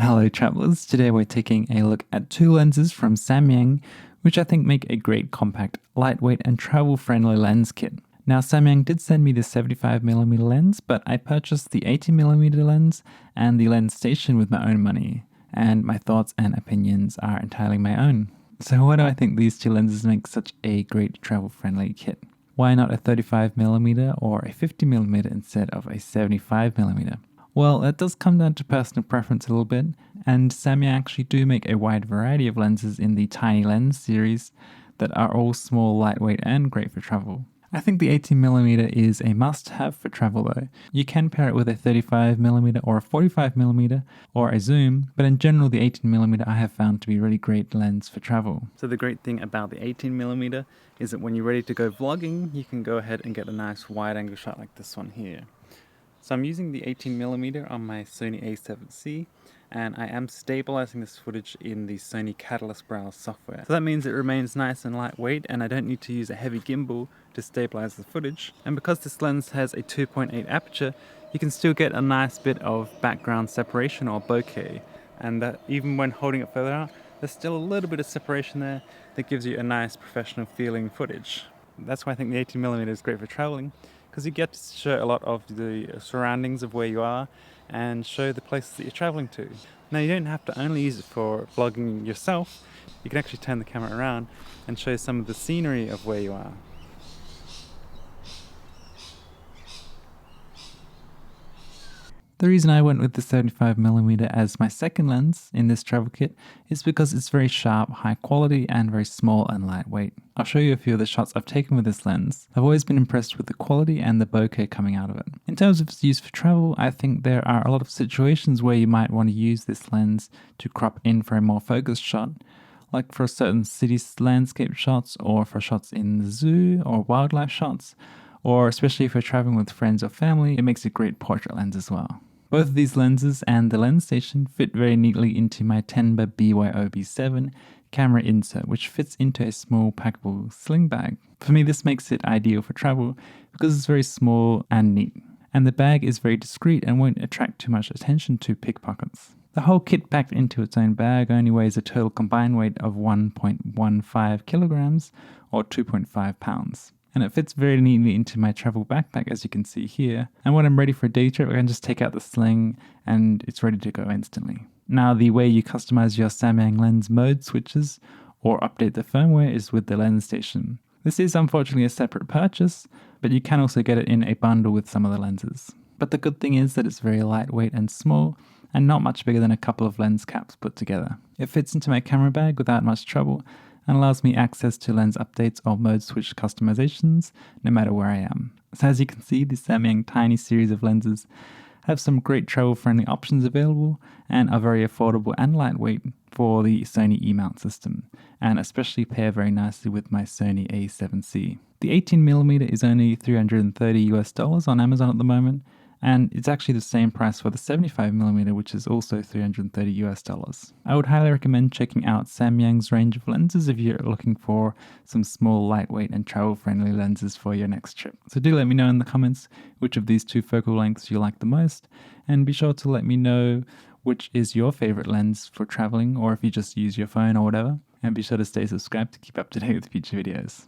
Hello travelers, today we're taking a look at two lenses from Samyang, which I think make a great compact, lightweight and travel-friendly lens kit. Now Samyang did send me the 75mm lens, but I purchased the 80mm lens and the lens station with my own money, and my thoughts and opinions are entirely my own. So why do I think these two lenses make such a great travel-friendly kit? Why not a 35mm or a 50mm instead of a 75mm? Well, it does come down to personal preference a little bit, and Samyang actually do make a wide variety of lenses in the tiny lens series that are all small, lightweight and great for travel. I think the 18mm is a must-have for travel though. You can pair it with a 35mm or a 45mm or a zoom, but in general the 18mm I have found to be a really great lens for travel. So the great thing about the 18mm is that when you're ready to go vlogging, you can go ahead and get a nice wide-angle shot like this one here. So I'm using the 18mm on my Sony a7C, and I am stabilizing this footage in the Sony Catalyst Browse software. So that means it remains nice and lightweight, and I don't need to use a heavy gimbal to stabilize the footage. And because this lens has a 2.8 aperture, you can still get a nice bit of background separation or bokeh. And that even when holding it further out, there's still a little bit of separation there that gives you a nice professional feeling footage. That's why I think the 18mm is great for traveling, because you get to show a lot of the surroundings of where you are and show the places that you're traveling to. Now you don't have to only use it for vlogging yourself, you can actually turn the camera around and show some of the scenery of where you are. The reason I went with the 75mm as my second lens in this travel kit is because it's very sharp, high quality and very small and lightweight. I'll show you a few of the shots I've taken with this lens. I've always been impressed with the quality and the bokeh coming out of it. In terms of its use for travel, I think there are a lot of situations where you might want to use this lens to crop in for a more focused shot, like for certain city landscape shots or for shots in the zoo or wildlife shots, or especially if you're traveling with friends or family, it makes a great portrait lens as well. Both of these lenses and the lens station fit very neatly into my Tenba BYOB7 camera insert, which fits into a small packable sling bag. For me, this makes it ideal for travel because it's very small and neat, and the bag is very discreet and won't attract too much attention to pickpockets. The whole kit packed into its own bag only weighs a total combined weight of 1.15 kilograms or 2.5 pounds. And it fits very neatly into my travel backpack, as you can see here. And when I'm ready for a day trip, I can just take out the sling and it's ready to go instantly. Now, the way you customize your Samyang lens mode switches or update the firmware is with the lens station. This is unfortunately a separate purchase, but you can also get it in a bundle with some of the lenses. But the good thing is that it's very lightweight and small, and not much bigger than a couple of lens caps put together. It fits into my camera bag without much trouble, and allows me access to lens updates or mode switch customizations no matter where I am. So as you can see, the Samyang tiny series of lenses have some great travel-friendly options available and are very affordable and lightweight for the Sony E-mount system, and especially pair very nicely with my Sony a7C. The 18mm is only $330 on Amazon at the moment, and it's actually the same price for the 75mm, which is also $330. I would highly recommend checking out Samyang's range of lenses if you're looking for some small, lightweight and travel-friendly lenses for your next trip. So do let me know in the comments which of these two focal lengths you like the most, and be sure to let me know which is your favorite lens for traveling, or if you just use your phone or whatever. And be sure to stay subscribed to keep up to date with future videos.